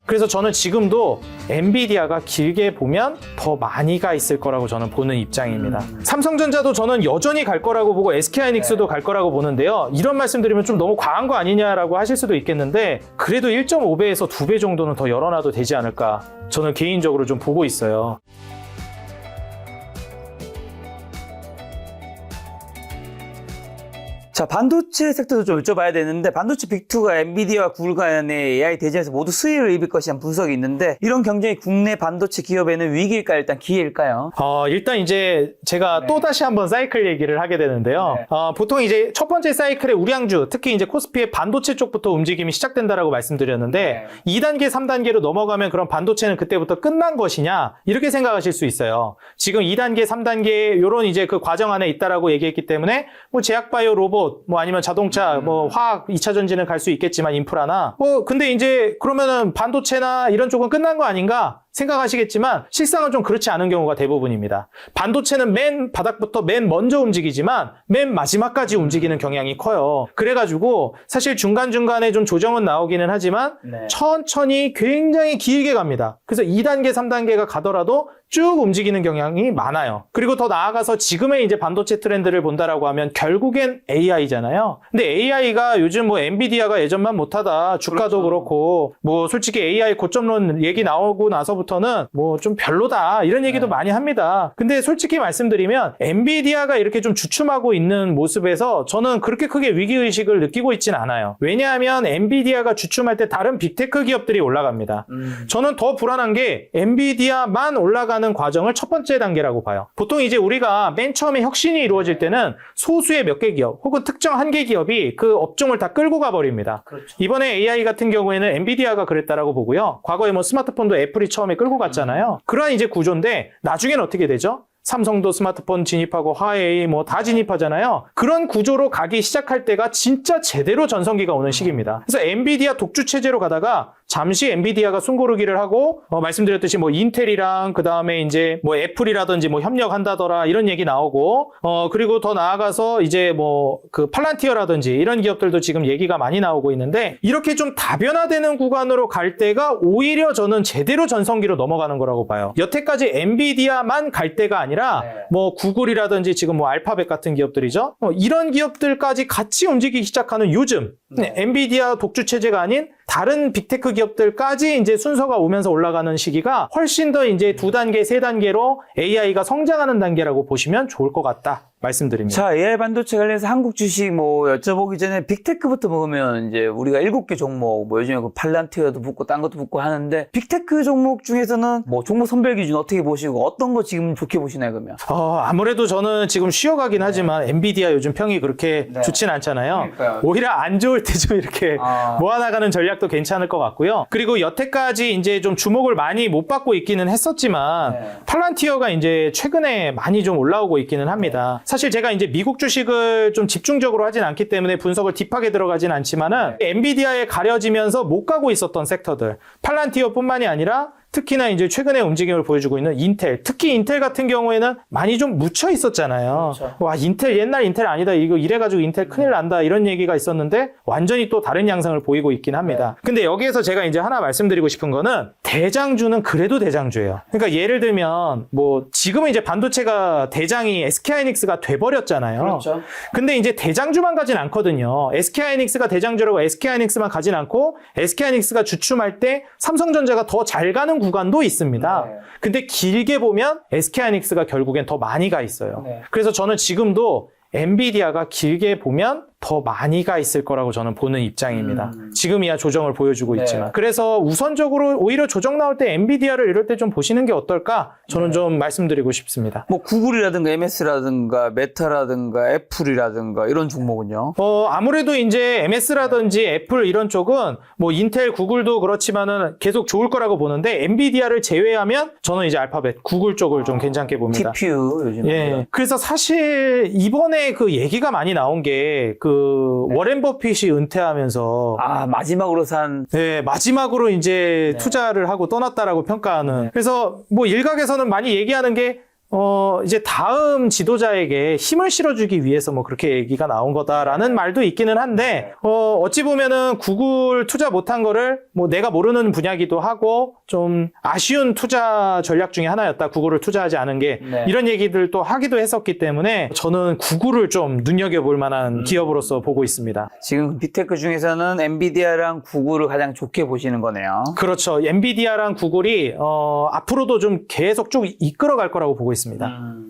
그래서 저는 지금도 엔비디아가 길게 보면 더 많이 가 있을 거라고 저는 보는 입장입니다. 삼성전자도 저는 여전히 갈 거라고 보고 SK하이닉스도 갈 거라고 보는데요. 이런 말씀 드리면 좀 너무 과한 거 아니냐라고 하실 수도 있겠는데 그래도 1.5배에서 2배 정도는 더 열어놔도 되지 않을까 저는 개인적으로 좀 보고 있어요. 자, 반도체 섹터도 좀 여쭤봐야 되는데 반도체 빅2가 엔비디아와 구글 간의 AI 대전에서 모두 수혜를 입을 것이란 분석이 있는데 이런 경쟁이 국내 반도체 기업에는 위기일까요? 일단 기회일까요? 일단 이제 제가 또다시 한번 사이클 얘기를 하게 되는데요. 보통 이제 첫 번째 사이클의 우량주, 특히 이제 코스피의 반도체 쪽부터 움직임이 시작된다라고 말씀드렸는데 2단계, 3단계로 넘어가면 그럼 반도체는 그때부터 끝난 것이냐? 이렇게 생각하실 수 있어요. 지금 2단계, 3단계 요런 이제 그 과정 안에 있다라고 얘기했기 때문에 뭐 제약바이오 로봇 뭐 아니면 자동차, 뭐 화학, 2차 전지는 갈 수 있겠지만 인프라나 근데 이제 그러면은 반도체나 이런 쪽은 끝난 거 아닌가? 생각하시겠지만 실상은 좀 그렇지 않은 경우가 대부분입니다. 반도체는 맨 바닥부터 맨 먼저 움직이지만 맨 마지막까지 움직이는 경향이 커요. 그래가지고 사실 중간중간에 좀 조정은 나오기는 하지만 천천히 굉장히 길게 갑니다. 그래서 2단계, 3단계가 가더라도 쭉 움직이는 경향이 많아요. 그리고 더 나아가서 지금의 이제 반도체 트렌드를 본다라고 하면 결국엔 AI잖아요. 근데 AI가 요즘 뭐 엔비디아가 예전만 못하다 주가도 그렇고 뭐 솔직히 AI 고점론 얘기 나오고 나서부터는 뭐 좀 별로다 이런 얘기도 많이 합니다. 근데 솔직히 말씀드리면 엔비디아가 이렇게 좀 주춤하고 있는 모습에서 저는 그렇게 크게 위기의식을 느끼고 있진 않아요. 왜냐하면 엔비디아가 주춤할 때 다른 빅테크 기업들이 올라갑니다. 저는 더 불안한 게 엔비디아만 올라가는 과정을 첫 번째 단계라고 봐요. 보통 이제 우리가 맨 처음에 혁신이 이루어질 때는 소수의 몇 개 기업 혹은 특정 한 개 기업이 그 업종을 다 끌고 가버립니다. 이번에 AI 같은 경우에는 엔비디아가 그랬다라고 보고요. 과거에 뭐 스마트폰도 애플이 처음에 끌고 갔잖아요. 그러한 이제 구조인데 나중에는 어떻게 되죠? 삼성도 스마트폰 진입하고 화웨이 뭐 다 진입하잖아요. 그런 구조로 가기 시작할 때가 진짜 제대로 전성기가 오는 시기입니다. 그래서 엔비디아 독주 체제로 가다가 잠시 엔비디아가 숨고르기를 하고 말씀드렸듯이 뭐 인텔이랑 그 다음에 이제 뭐 애플이라든지 뭐 협력한다더라 이런 얘기 나오고 그리고 더 나아가서 이제 뭐 그 팔란티어라든지 이런 기업들도 지금 얘기가 많이 나오고 있는데 이렇게 좀 다변화되는 구간으로 갈 때가 오히려 저는 제대로 전성기로 넘어가는 거라고 봐요. 여태까지 엔비디아만 갈 때가 아니라 뭐 구글이라든지 지금 뭐 알파벳 같은 기업들이죠. 이런 기업들까지 같이 움직이기 시작하는 요즘 엔비디아 독주 체제가 아닌 다른 빅테크 기업들까지 이제 순서가 오면서 올라가는 시기가 훨씬 더 이제 2단계, 3단계로 AI가 성장하는 단계라고 보시면 좋을 것 같다. 말씀드립니다. 자, AI 반도체 관련해서 한국 주식 뭐 여쭤보기 전에 빅테크부터 보면 이제 우리가 7개 종목, 뭐 요즘에 그 팔란티어도 붙고 딴 것도 붙고 하는데 빅테크 종목 중에서는 뭐 종목 선별 기준 어떻게 보시고 어떤 거 지금 좋게 보시나요, 그러면? 아무래도 저는 지금 쉬어가긴 하지만 엔비디아 요즘 평이 그렇게 좋진 않잖아요. 그러니까요. 오히려 안 좋을 때 좀 이렇게 모아나가는 전략도 괜찮을 것 같고요. 그리고 여태까지 이제 좀 주목을 많이 못 받고 있기는 했었지만 팔란티어가 이제 최근에 많이 좀 올라오고 있기는 합니다. 사실 제가 이제 미국 주식을 좀 집중적으로 하진 않기 때문에 분석을 딥하게 들어가진 않지만은 엔비디아에 가려지면서 못 가고 있었던 섹터들, 팔란티어뿐만이 아니라 특히나 이제 최근에 움직임을 보여주고 있는 인텔, 특히 인텔 같은 경우에는 많이 좀 묻혀 있었잖아요. 와, 인텔 옛날 인텔 아니다. 이거 이래가지고 인텔 큰일 난다. 이런 얘기가 있었는데 완전히 또 다른 양상을 보이고 있긴 합니다. 근데 여기에서 제가 이제 하나 말씀드리고 싶은 거는 대장주는 그래도 대장주예요. 그러니까 예를 들면 뭐 지금은 이제 반도체가 대장이 SK하이닉스가 돼버렸잖아요. 그렇죠. 근데 이제 대장주만 가진 않거든요. SK하이닉스가 대장주라고 SK하이닉스만 가진 않고 SK하이닉스가 주춤할 때 삼성전자가 더 잘 가는 구간도 있습니다. 근데 길게 보면 SK하이닉스가 결국엔 더 많이 가 있어요. 그래서 저는 지금도 엔비디아가 길게 보면 더 많이 가 있을 거라고 저는 보는 입장입니다. 지금이야 조정을 보여주고 있지만. 그래서 우선적으로 오히려 조정 나올 때 엔비디아를 이럴 때 좀 보시는 게 어떨까? 저는 좀 말씀드리고 싶습니다. 뭐 구글이라든가 MS라든가 메타라든가 애플이라든가 이런 종목은요? 아무래도 이제 MS라든지 애플 이런 쪽은 뭐 인텔, 구글도 그렇지만은 계속 좋을 거라고 보는데 엔비디아를 제외하면 저는 이제 알파벳, 구글 쪽을 좀 괜찮게 봅니다. TPU 요즘. 예. 그래서 사실 이번에 그 얘기가 많이 나온 게 워렌 버핏이 은퇴하면서 마지막으로 산. 네, 마지막으로 이제 투자를 하고 떠났다라고 평가하는. 그래서 뭐 일각에서는 많이 얘기하는 게 이제 다음 지도자에게 힘을 실어주기 위해서 뭐 그렇게 얘기가 나온 거다라는 말도 있기는 한데, 어찌 보면은 구글 투자 못한 거를 뭐 내가 모르는 분야기도 하고 좀 아쉬운 투자 전략 중에 하나였다. 구글을 투자하지 않은 게. 네. 이런 얘기들도 하기도 했었기 때문에 저는 구글을 좀 눈여겨볼 만한 기업으로서 보고 있습니다. 지금 빅테크 중에서는 엔비디아랑 구글을 가장 좋게 보시는 거네요. 그렇죠. 엔비디아랑 구글이 앞으로도 좀 계속 쭉 이끌어갈 거라고 보고 있습니다.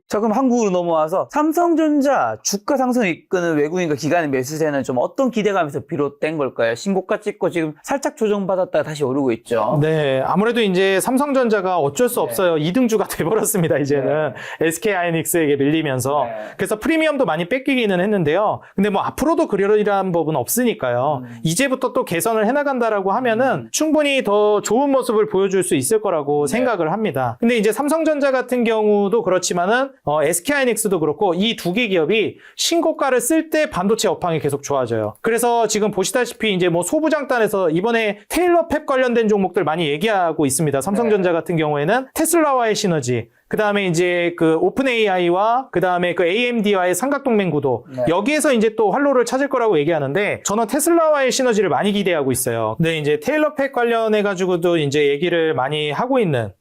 자, 그럼 한국으로 넘어와서 삼성전자 주가 상승을 이끄는 외국인과 기관의 매수세는 좀 어떤 기대감에서 비롯된 걸까요? 신고가 찍고 지금 살짝 조정받았다가 다시 오르고 있죠. 네, 아무래도 이제 삼성전자가 어쩔 수 없어요. 2등주가 돼버렸습니다, 이제는. SK하이닉스에게 밀리면서. 그래서 프리미엄도 많이 뺏기기는 했는데요. 근데 뭐 앞으로도 그러리라는 법은 없으니까요. 이제부터 또 개선을 해나간다라고 하면은 충분히 더 좋은 모습을 보여줄 수 있을 거라고 생각을 합니다. 근데 이제 삼성전자 같은 경우도 그렇지만은 SK하이닉스도 그렇고 이 두 개 기업이 신고가를 쓸 때 반도체 업황이 계속 좋아져요. 그래서 지금 보시다시피 이제 뭐 소부장단에서 이번에 테일러 팹 관련된 종목들 많이 얘기하고 있습니다. 삼성전자 같은 경우에는 테슬라와의 시너지, 그 다음에 이제 그 오픈 AI와 그 다음에 그 AMD와의 삼각동맹 구도, 여기에서 이제 또 활로를 찾을 거라고 얘기하는데 저는 테슬라와의 시너지를 많이 기대하고 있어요. 근데 이제 테일러 팹 관련해가지고도 이제 얘기를 많이 하고 있는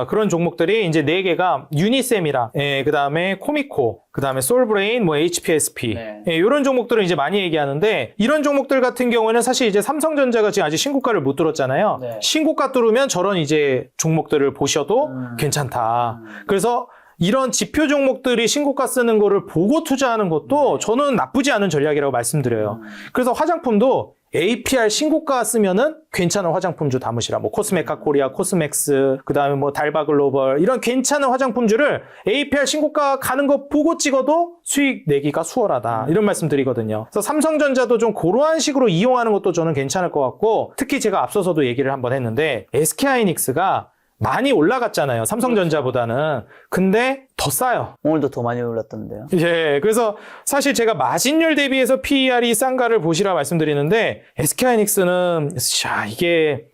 그런 종목들이 이제 4개가 유니셈이라, 그 다음에 코미코, 그 다음에 솔브레인, 뭐 HPSP, 이런 종목들을 이제 많이 얘기하는데, 이런 종목들 같은 경우에는 사실 이제 삼성전자가 지금 아직 신고가를 못 뚫었잖아요. 신고가 뚫으면 저런 이제 종목들을 보셔도 괜찮다. 그래서 이런 지표 종목들이 신고가 쓰는 거를 보고 투자하는 것도 저는 나쁘지 않은 전략이라고 말씀드려요. 그래서 화장품도 APR 신고가 쓰면은 괜찮은 화장품주 담으시라. 뭐 코스메카 코리아, 코스맥스, 그 다음에 뭐 달바 글로벌, 이런 괜찮은 화장품주를 APR 신고가 가는 거 보고 찍어도 수익 내기가 수월하다. 이런 말씀 드리거든요. 그래서 삼성전자도 좀 그러한 식으로 이용하는 것도 저는 괜찮을 것 같고, 특히 제가 앞서서도 얘기를 한번 했는데 SK하이닉스가 많이 올라갔잖아요. 삼성전자보다는. 근데 더 싸요. 오늘도 더 많이 올랐던데요. 예, 그래서 사실 제가 마진율 대비해서 PER이 싼가를 보시라 말씀드리는데, SK하이닉스는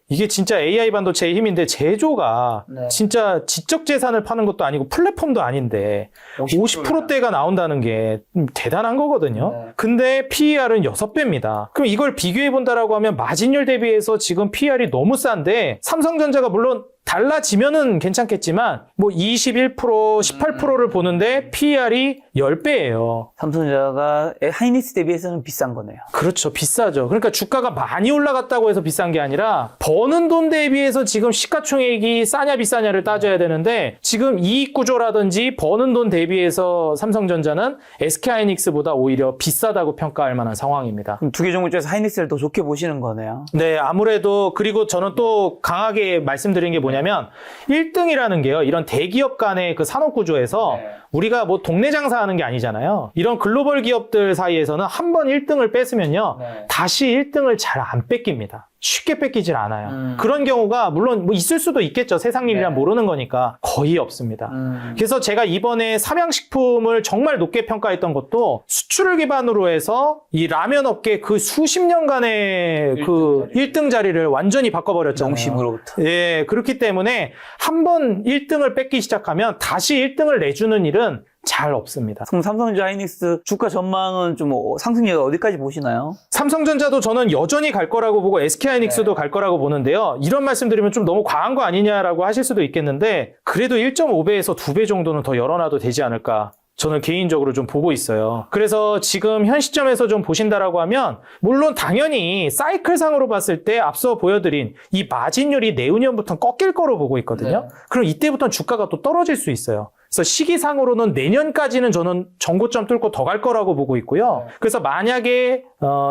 이게 진짜 AI 반도체의 힘인데, 제조가 진짜 지적 재산을 파는 것도 아니고 플랫폼도 아닌데 50%대가 나온다는 게 대단한 거거든요. 근데 PER은 6배입니다. 그럼 이걸 비교해 본다라고 하면 마진율 대비해서 지금 PER이 너무 싼데, 삼성전자가 물론 달라지면은 괜찮겠지만 뭐 21%, 18%를 보는데 PER이 10배예요. 삼성전자가 하이닉스 대비해서는 비싼 거네요. 그렇죠. 비싸죠. 그러니까 주가가 많이 올라갔다고 해서 비싼 게 아니라 버는 돈 대비해서 지금 시가총액이 싸냐 비싸냐를 따져야 되는데, 지금 이익 구조라든지 버는 돈 대비해서 삼성전자는 SK하이닉스보다 오히려 비싸다고 평가할 만한 상황입니다. 그럼 두 개 종목 중에서 하이닉스를 더 좋게 보시는 거네요. 네, 아무래도. 그리고 저는 또 강하게 말씀드린 게 뭐냐면 1등이라는 게요, 이런 대기업 간의 그 산업 구조에서 우리가 뭐 동네 장사하는 게 아니잖아요. 이런 글로벌 기업들 사이에서는 한 번 1등을 뺏으면요, 다시 1등을 잘 안 뺏깁니다. 쉽게 뺏기질 않아요. 그런 경우가 물론 뭐 있을 수도 있겠죠. 세상 일이라 모르는 거니까. 거의 없습니다. 그래서 제가 이번에 삼양식품을 정말 높게 평가했던 것도 수출을 기반으로 해서 이 라면 업계 그 수십 년간의 그 1등 자리를 완전히 바꿔버렸잖아요. 농심으로부터. 예, 그렇기 때문에 한 번 1등을 뺏기 시작하면 다시 1등을 내주는 일은 잘 없습니다. 그럼 삼성전자 하이닉스 주가 전망은 좀 상승률 어디까지 보시나요? 삼성전자도 저는 여전히 갈 거라고 보고 SK하이닉스도 갈 거라고 보는데요. 이런 말씀드리면 좀 너무 과한 거 아니냐라고 하실 수도 있겠는데, 그래도 1.5배에서 2배 정도는 더 열어놔도 되지 않을까. 저는 개인적으로 좀 보고 있어요. 그래서 지금 현 시점에서 좀 보신다라고 하면, 물론 당연히 사이클상으로 봤을 때 앞서 보여드린 이 마진율이 내후년부터는 꺾일 거로 보고 있거든요. 그럼 이때부터는 주가가 또 떨어질 수 있어요. 그래서 시기상으로는 내년까지는 저는 정고점 뚫고 더 갈 거라고 보고 있고요. 그래서 만약에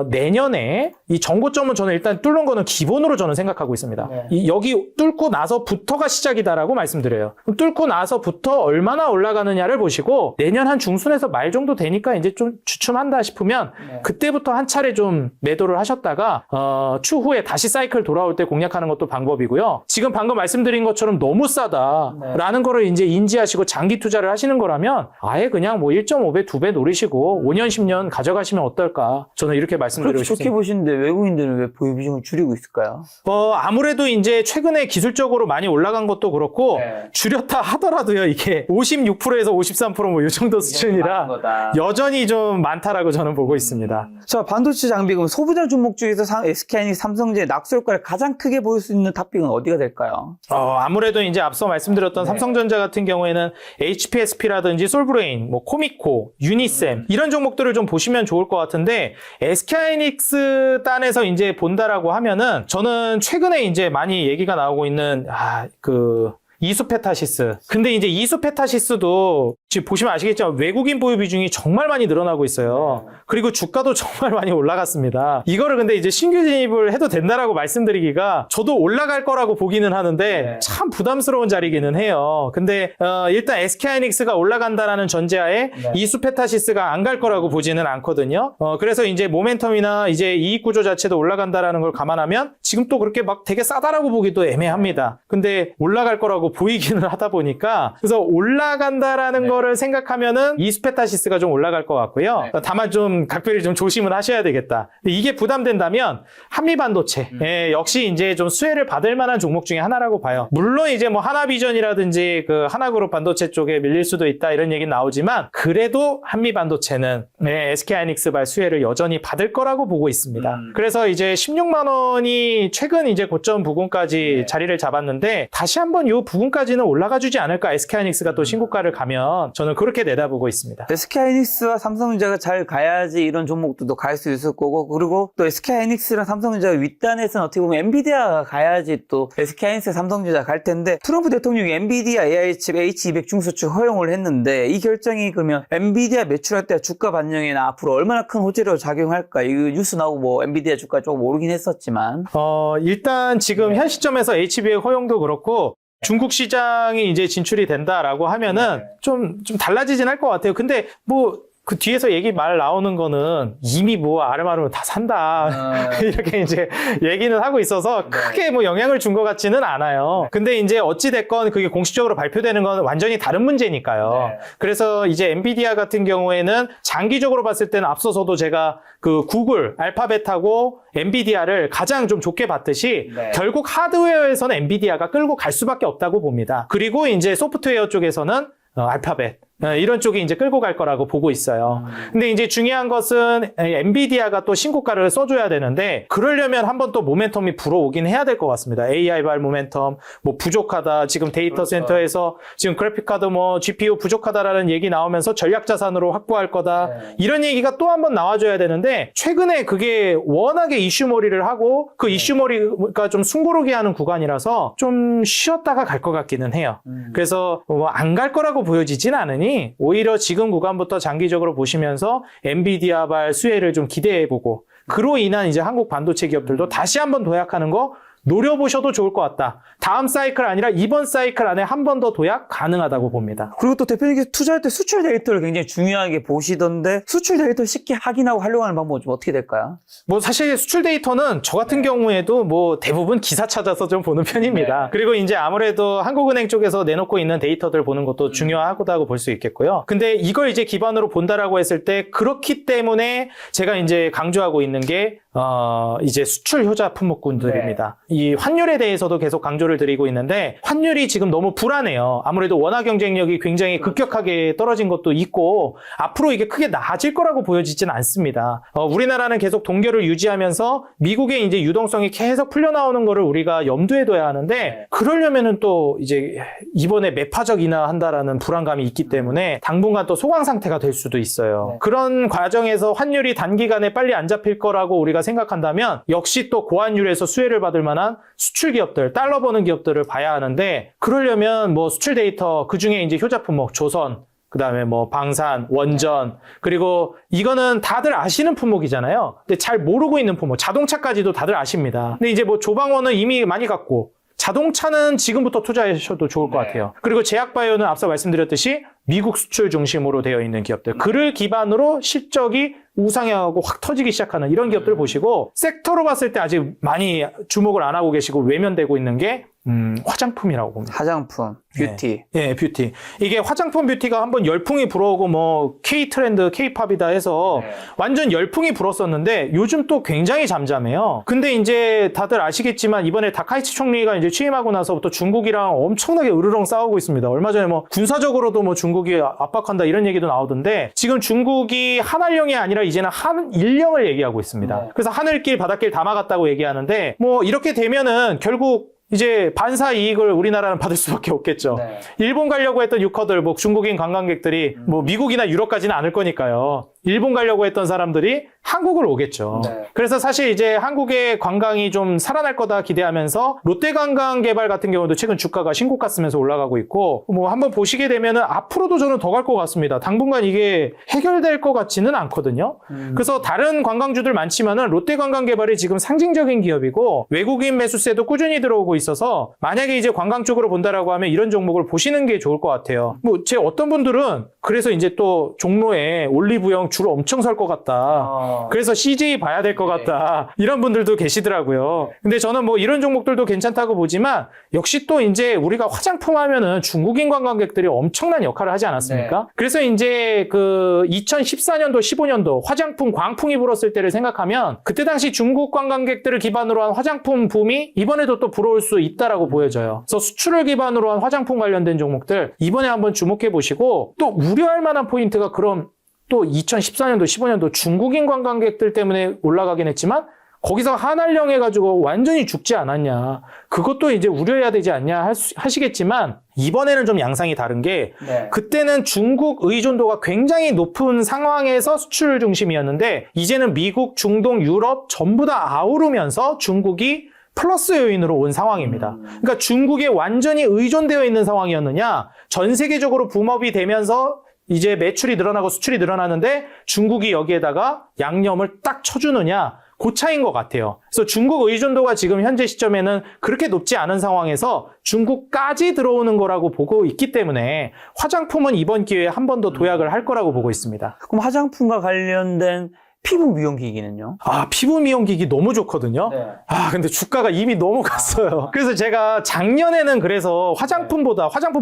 내년에 이 정고점은 저는 일단 뚫는 거는 기본으로 저는 생각하고 있습니다. 여기 뚫고 나서부터가 시작이다라고 말씀드려요. 그럼 뚫고 나서부터 얼마나 올라가느냐를 보시고, 내년 한 중순에서 말 정도 되니까 이제 좀 주춤한다 싶으면 그때부터 한 차례 좀 매도를 하셨다가 추후에 다시 사이클 돌아올 때 공략하는 것도 방법이고요. 지금 방금 말씀드린 것처럼 너무 싸다라는 거를 이제 인지하시고 장기 장기 투자를 하시는 거라면 아예 그냥 뭐 1.5배, 2배 노리시고 5년, 10년 가져가시면 어떨까? 저는 이렇게 말씀드리고 그렇게 싶습니다. 좋게 보시는데 외국인들은 왜 보유 비중을 줄이고 있을까요? 아무래도 이제 최근에 기술적으로 많이 올라간 것도 그렇고 네. 줄였다 하더라도요, 이게 56%에서 53% 뭐 이 정도 수준이라 여전히 좀 많다라고 저는 보고 있습니다. 자, 반도체 장비 그럼 소부장 종목 중에서 SK하이닉스, 삼성전자 낙수 효과를 가장 크게 보일 수 있는 탑픽은 어디가 될까요? 아무래도 이제 앞서 말씀드렸던 삼성전자 같은 경우에는 HPSP라든지 솔브레인, 뭐 코미코, 유니셈 이런 종목들을 좀 보시면 좋을 것 같은데 SK하이닉스 단에서 이제 본다라고 하면은 저는 최근에 이제 많이 얘기가 나오고 있는 이수페타시스. 근데 이제 이수페타시스도 지금 보시면 아시겠지만 외국인 보유 비중이 정말 많이 늘어나고 있어요. 그리고 주가도 정말 많이 올라갔습니다. 이거를 근데 이제 신규 진입을 해도 된다라고 말씀드리기가 저도 올라갈 거라고 보기는 하는데 참 부담스러운 자리기는 해요. 근데 일단 SK하이닉스가 올라간다라는 전제하에 이수페타시스가 안 갈 거라고 보지는 않거든요. 그래서 이제 모멘텀이나 이제 이익 구조 자체도 올라간다라는 걸 감안하면 지금 또 그렇게 막 되게 싸다라고 보기도 애매합니다. 근데 올라갈 거라고 보이기는 하다 보니까 그래서 올라간다라는 거를 생각하면은 이수페타시스가 좀 올라갈 것 같고요. 다만 좀 각별히 좀 조심을 하셔야 되겠다. 근데 이게 부담된다면 한미반도체 역시 이제 좀 수혜를 받을 만한 종목 중에 하나라고 봐요. 물론 이제 뭐 하나비전이라든지 그 하나그룹 반도체 쪽에 밀릴 수도 있다 이런 얘기 나오지만 그래도 한미반도체는 SK하이닉스발 수혜를 여전히 받을 거라고 보고 있습니다. 그래서 이제 16만 원이 최근 이제 고점 부근까지 자리를 잡았는데 다시 한번 요 부근까지는 올라가 주지 않을까. SK하이닉스가 또 신고가를 가면 저는 그렇게 내다보고 있습니다. SK하이닉스와 삼성전자가 잘 가야지 이런 종목들도 갈 수 있을 거고 그리고 또 SK하이닉스랑 삼성전자가 윗단에서는 어떻게 보면 엔비디아가 가야지 또 SK하이닉스, 삼성전자가 갈 텐데 트럼프 대통령이 엔비디아 AI칩 H200 중수출 허용을 했는데 이 결정이 그러면 엔비디아 매출할 때 주가 반영에는 앞으로 얼마나 큰 호재로 작용할까? 이 뉴스 나오고 뭐 엔비디아 주가 조금 오르긴 했었지만 일단 지금 현 시점에서 HB의 허용도 그렇고 중국 시장이 이제 진출이 된다라고 하면은 좀 달라지진 할 것 같아요. 근데 그 뒤에서 말 나오는 거는 이미 아름아름 다 산다. 이렇게 이제 얘기는 하고 있어서 크게 영향을 준 것 같지는 않아요. 근데 이제 어찌됐건 그게 공식적으로 발표되는 건 완전히 다른 문제니까요. 그래서 이제 엔비디아 같은 경우에는 장기적으로 봤을 때는 앞서서도 제가 그 구글, 알파벳하고 엔비디아를 가장 좀 좋게 봤듯이 결국 하드웨어에서는 엔비디아가 끌고 갈 수밖에 없다고 봅니다. 그리고 이제 소프트웨어 쪽에서는 알파벳 이런 쪽이 이제 끌고 갈 거라고 보고 있어요. 근데 이제 중요한 것은 엔비디아가 또 신고가를 써줘야 되는데 그러려면 한번 또 모멘텀이 불어오긴 해야 될 것 같습니다. AI발 모멘텀 부족하다. 지금 데이터 센터에서 지금 그래픽카드 GPU 부족하다라는 얘기 나오면서 전략 자산으로 확보할 거다. 이런 얘기가 또 한번 나와줘야 되는데 최근에 그게 워낙에 이슈몰이를 하고 그 이슈몰이가 좀 숨고르게 하는 구간이라서 좀 쉬었다가 갈 것 같기는 해요. 그래서 안 갈 거라고 보여지진 않으니 오히려 지금 구간부터 장기적으로 보시면서 엔비디아발 수혜를 좀 기대해보고 그로 인한 이제 한국 반도체 기업들도 다시 한번 도약하는 거 노려보셔도 좋을 것 같다. 다음 사이클 아니라 이번 사이클 안에 한 번 더 도약 가능하다고 봅니다. 그리고 또 대표님께서 투자할 때 수출 데이터를 굉장히 중요하게 보시던데 수출 데이터 쉽게 확인하고 활용하는 방법은 좀 어떻게 될까요? 사실 수출 데이터는 저 같은 경우에도 대부분 기사 찾아서 좀 보는 편입니다. 그리고 이제 아무래도 한국은행 쪽에서 내놓고 있는 데이터들 보는 것도 중요하다고 볼 수 있겠고요. 근데 이걸 이제 기반으로 본다라고 했을 때 그렇기 때문에 제가 이제 강조하고 있는 게 이제 수출 효자 품목군들입니다. 이 환율에 대해서도 계속 강조를 드리고 있는데 환율이 지금 너무 불안해요. 아무래도 원화 경쟁력이 굉장히 급격하게 떨어진 것도 있고 앞으로 이게 크게 나아질 거라고 보여지진 않습니다. 우리나라는 계속 동결을 유지하면서 미국의 이제 유동성이 계속 풀려나오는 거를 우리가 염두에 둬야 하는데 그러려면은 또 이제 이번에 매파적 인하한다라는 불안감이 있기 때문에 당분간 또 소강 상태가 될 수도 있어요. 그런 과정에서 환율이 단기간에 빨리 안 잡힐 거라고 우리가 생각한다면 역시 또 고환율에서 수혜를 받을 만한 수출 기업들, 달러 버는 기업들을 봐야 하는데 그러려면 수출 데이터 그중에 이제 효자 품목 조선 그 다음에 방산, 원전, 그리고 이거는 다들 아시는 품목이잖아요. 근데 잘 모르고 있는 품목, 자동차까지도 다들 아십니다. 근데 이제 조방원은 이미 많이 갔고 자동차는 지금부터 투자하셔도 좋을 것 같아요. 그리고 제약바이오는 앞서 말씀드렸듯이 미국 수출 중심으로 되어 있는 기업들. 그를 기반으로 실적이 우상향하고 확 터지기 시작하는 이런 기업들 보시고 섹터로 봤을 때 아직 많이 주목을 안 하고 계시고 외면되고 있는 게 화장품이라고 봅니다. 화장품, 뷰티. 네. 예, 뷰티. 이게 화장품 뷰티가 한번 열풍이 불어오고 뭐 K-트렌드, K-팝이다 해서 완전 열풍이 불었었는데 요즘 또 굉장히 잠잠해요. 근데 이제 다들 아시겠지만 이번에 다카이치 총리가 이제 취임하고 나서부터 중국이랑 엄청나게 으르렁 싸우고 있습니다. 얼마 전에 뭐 군사적으로도 뭐 중국이 압박한다 이런 얘기도 나오던데 지금 중국이 한한령이 아니라 이제는 한일령을 얘기하고 있습니다. 그래서 하늘길 바닷길 다 막았다고 얘기하는데 뭐 이렇게 되면은 결국 이제 반사 이익을 우리나라는 받을 수밖에 없겠죠. 네. 일본 가려고 했던 유커들, 뭐 중국인 관광객들이 뭐 미국이나 유럽 가지는 않을 거니까요. 일본 가려고 했던 사람들이 한국을 오겠죠. 네. 그래서 사실 이제 한국의 관광이 좀 살아날 거다 기대하면서 롯데관광개발 같은 경우도 최근 주가가 신고가 쓰면서 올라가고 있고 뭐 한번 보시게 되면은 앞으로도 저는 더 갈 것 같습니다. 당분간 이게 해결될 것 같지는 않거든요. 그래서 다른 관광주들 많지만은 롯데관광개발이 지금 상징적인 기업이고 외국인 매수세도 꾸준히 들어오고 있어서 만약에 이제 관광 쪽으로 본다라고 하면 이런 종목을 보시는 게 좋을 것 같아요. 뭐 제 어떤 분들은 그래서 이제 또 종로에 올리브영 줄 엄청 설 것 같다. 그래서 CJ 봐야 될 것 같다. 이런 분들도 계시더라고요. 근데 저는 뭐 이런 종목들도 괜찮다고 보지만 역시 또 이제 우리가 화장품 하면은 중국인 관광객들이 엄청난 역할을 하지 않았습니까? 그래서 이제 그 2014년도, 15년도 화장품 광풍이 불었을 때를 생각하면 그때 당시 중국 관광객들을 기반으로 한 화장품 붐이 이번에도 또 불어올 수 있다라고 보여져요. 그래서 수출을 기반으로 한 화장품 관련된 종목들 이번에 한번 주목해 보시고 또 우려할 만한 포인트가 그럼 또 2014년도, 15년도 중국인 관광객들 때문에 올라가긴 했지만 거기서 한한령 해가지고 완전히 죽지 않았냐. 그것도 이제 우려해야 되지 않냐 하시겠지만 이번에는 좀 양상이 다른 게 그때는 중국 의존도가 굉장히 높은 상황에서 수출 중심이었는데 이제는 미국, 중동, 유럽 전부 다 아우르면서 중국이 플러스 요인으로 온 상황입니다. 그러니까 중국에 완전히 의존되어 있는 상황이었느냐 전 세계적으로 붐업이 되면서 이제 매출이 늘어나고 수출이 늘어나는데 중국이 여기에다가 양념을 딱 쳐주느냐 그 차이인 것 같아요. 그래서 중국 의존도가 지금 현재 시점에는 그렇게 높지 않은 상황에서 중국까지 들어오는 거라고 보고 있기 때문에 화장품은 이번 기회에 한 번 더 도약을 할 거라고 보고 있습니다. 그럼 화장품과 관련된 피부 미용기기는요? 아, 피부 미용기기 너무 좋거든요. 아, 근데 주가가 이미 너무 갔어요. 그래서 제가 작년에는 그래서 화장품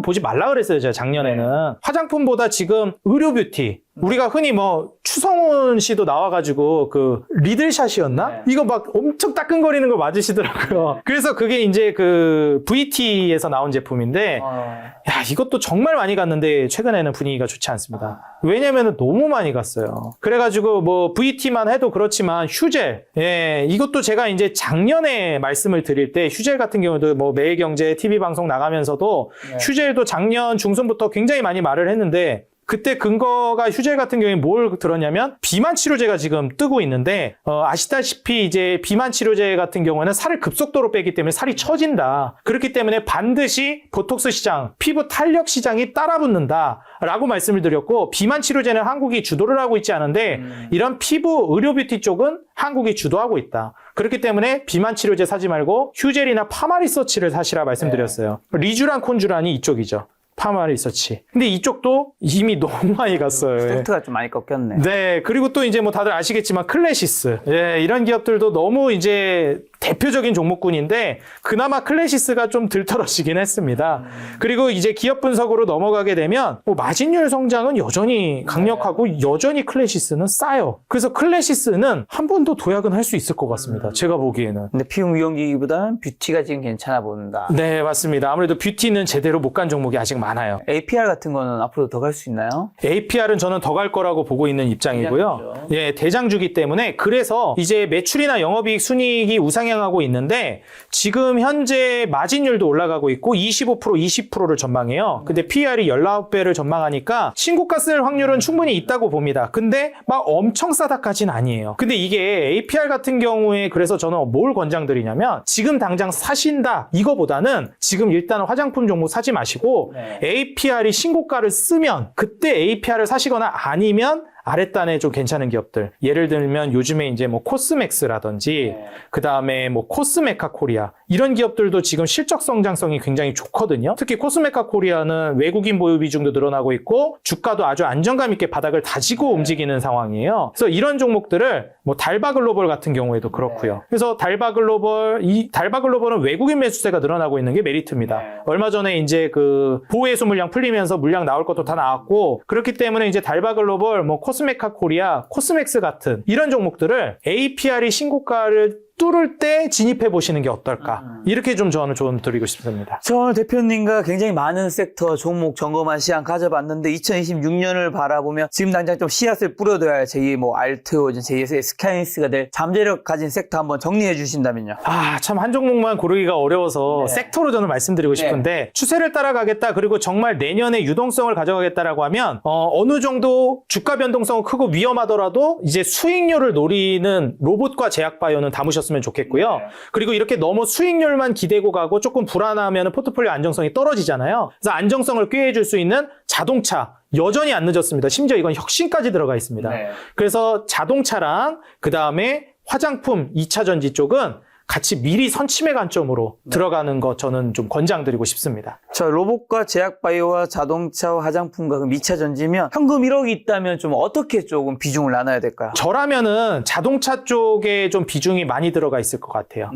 보지 말라 그랬어요. 제가 작년에는. 화장품보다 지금 의료 뷰티. 우리가 흔히 뭐 추성훈 씨도 나와가지고 그 리들샷이었나? 이거 막 엄청 따끔거리는 거 맞으시더라고요. 그래서 그게 이제 그 VT에서 나온 제품인데 야, 이것도 정말 많이 갔는데 최근에는 분위기가 좋지 않습니다. 왜냐면은 너무 많이 갔어요. 그래가지고 뭐 VT만 해도 그렇지만 휴젤, 예, 이것도 제가 이제 작년에 말씀을 드릴 때 휴젤 같은 경우도 뭐 매일경제 TV 방송 나가면서도 휴젤도 작년 중순부터 굉장히 많이 말을 했는데 그때 근거가 휴젤 같은 경우에 뭘 들었냐면 비만 치료제가 지금 뜨고 있는데 아시다시피 이제 비만 치료제 같은 경우는 살을 급속도로 빼기 때문에 살이 처진다. 그렇기 때문에 반드시 보톡스 시장, 피부 탄력 시장이 따라붙는다 라고 말씀을 드렸고 비만 치료제는 한국이 주도를 하고 있지 않은데 이런 피부 의료 뷰티 쪽은 한국이 주도하고 있다. 그렇기 때문에 비만 치료제 사지 말고 휴젤이나 파마리서치를 사시라 말씀드렸어요. 리쥬란 콘쥬란이 이쪽이죠. 파마리서치. 근데 이쪽도 이미 너무 많이 갔어요. 세트가 좀 많이 꺾였네. 네. 그리고 또 이제 뭐 다들 아시겠지만 클래시스. 예, 이런 기업들도 너무 이제 대표적인 종목군인데 그나마 클래시스가 좀 들떨어지긴 했습니다. 그리고 이제 기업 분석으로 넘어가게 되면 뭐 마진율 성장은 여전히 강력하고 여전히 클래시스는 싸요. 그래서 클래시스는 한 번 더 도약은 할 수 있을 것 같습니다. 제가 보기에는. 근데 피부 미용기기보다는 뷰티가 지금 괜찮아 보인다. 네, 맞습니다. 아무래도 뷰티는 제대로 못 간 종목이 아직 많아요. APR 같은 거는 앞으로 더 갈 수 있나요? APR은 저는 더 갈 거라고 보고 있는 입장이고요. 대장주죠. 예, 대장주기 때문에 그래서 이제 매출이나 영업이익 순이익이 우상향하고 있는데 지금 현재 마진율도 올라가고 있고 25%, 20%를 전망해요. 근데 PER이 19배를 전망하니까 신고가 쓸 확률은 충분히 있다고 봅니다. 근데 막 엄청 싸다까지는 아니에요. 근데 이게 APR 같은 경우에 그래서 저는 뭘 권장드리냐면 지금 당장 사신다 이거보다는 지금 일단은 화장품 종목 사지 마시고 APR이 신고가를 쓰면 그때 APR을 사시거나 아니면 아랫단에 좀 괜찮은 기업들. 예를 들면 요즘에 이제 뭐 코스맥스라든지 그 다음에 뭐 코스메카 코리아 이런 기업들도 지금 실적 성장성이 굉장히 좋거든요. 특히 코스메카 코리아는 외국인 보유 비중도 늘어나고 있고 주가도 아주 안정감 있게 바닥을 다지고 움직이는 상황이에요. 그래서 이런 종목들을 뭐 달바글로벌 같은 경우에도 그렇고요. 그래서 달바글로벌은 외국인 매수세가 늘어나고 있는 게 메리트입니다. 얼마 전에 이제 그 보호해수 물량 풀리면서 물량 나올 것도 다 나왔고, 그렇기 때문에 이제 달바글로벌, 뭐 코스메카 코리아, 코스맥스 같은 이런 종목들을 APR이 신고가를 뚫을 때 진입해 보시는 게 어떨까? 이렇게 좀 저는 조언 드리고 싶습니다. 저 오늘 대표님과 굉장히 많은 섹터 종목 점검한 시간 가져봤는데 2026년을 바라보면 지금 당장 좀 씨앗을 뿌려둬야 할 제2 뭐 알트오, 제2의 스카이니스가 될 잠재력 가진 섹터 한번 정리해 주신다면요. 참 한 종목만 고르기가 어려워서 섹터로 저는 말씀드리고 싶은데 추세를 따라가겠다, 그리고 정말 내년에 유동성을 가져가겠다라고 하면 어느 정도 주가 변동성은 크고 위험하더라도 이제 수익률을 노리는 로봇과 제약바이오는 담으셨으면 좋겠고요. 그리고 이렇게 너무 수익률만 기대고 가고 조금 불안하면 포트폴리오 안정성이 떨어지잖아요. 그래서 안정성을 꾀해줄 수 있는 자동차, 여전히 안 늦었습니다. 심지어 이건 혁신까지 들어가 있습니다. 그래서 자동차랑 그 다음에 화장품, 2차 전지 쪽은 같이 미리 선침의 관점으로 들어가는 거 저는 좀 권장드리고 싶습니다. 자, 로봇과 제약바이오와 자동차와 화장품과 그 2차 전지면 현금 1억이 있다면 좀 어떻게 조금 비중을 나눠야 될까요? 저라면은 자동차 쪽에 좀 비중이 많이 들어가 있을 것 같아요.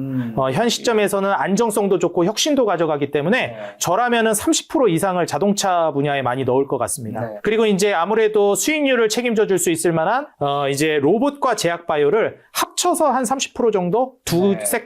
현 시점에서는 안정성도 좋고 혁신도 가져가기 때문에 저라면은 30% 이상을 자동차 분야에 많이 넣을 것 같습니다. 그리고 이제 아무래도 수익률을 책임져 줄 수 있을 만한 이제 로봇과 제약바이오를 합쳐서 한 30% 정도 두 섹터를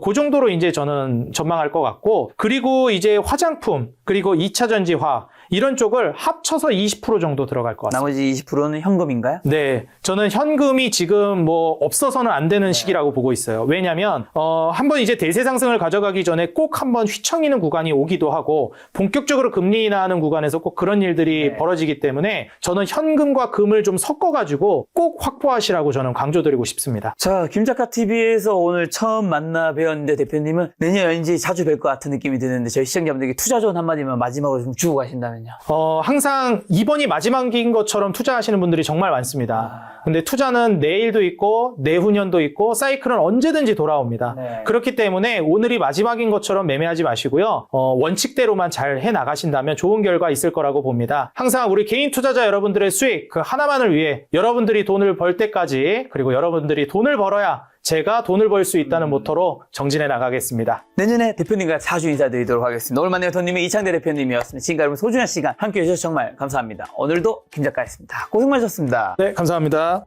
그 정도로 이제 저는 전망할 것 같고, 그리고 이제 화장품, 그리고 2차 전지화 이런 쪽을 합쳐서 20% 정도 들어갈 것 같습니다. 나머지 20%는 현금인가요? 네, 저는 현금이 지금 뭐 없어서는 안 되는 시기라고 보고 있어요. 왜냐면 한번 이제 대세 상승을 가져가기 전에 꼭 한번 휘청이는 구간이 오기도 하고 본격적으로 금리 인하하는 구간에서 꼭 그런 일들이 벌어지기 때문에 저는 현금과 금을 좀 섞어가지고 꼭 확보하시라고 저는 강조드리고 싶습니다. 자, 김작가TV에서 오늘 처음 만나 뵈었는데 대표님은 내년 왠지 자주 뵐 것 같은 느낌이 드는데 저희 시청자분들에게 투자 조언 한마디만 마지막으로 좀 주고 가신다면요. 항상 이번이 마지막인 것처럼 투자하시는 분들이 정말 많습니다. 근데 투자는 내일도 있고 내후년도 있고 사이클은 언제든지 돌아옵니다. 그렇기 때문에 오늘이 마지막인 것처럼 매매하지 마시고요. 원칙대로만 잘 해나가신다면 좋은 결과 있을 거라고 봅니다. 항상 우리 개인 투자자 여러분들의 수익 그 하나만을 위해 여러분들이 돈을 벌 때까지, 그리고 여러분들이 돈을 벌어야 제가 돈을 벌 수 있다는 모토로 정진해 나가겠습니다. 내년에 대표님과 자주 인사드리도록 하겠습니다. 오늘 만나요 대표님의 이창대 대표님이었습니다. 지금까지 여러분 소중한 시간 함께해 주셔서 정말 감사합니다. 오늘도 김작가였습니다. 고생 많으셨습니다. 네, 감사합니다.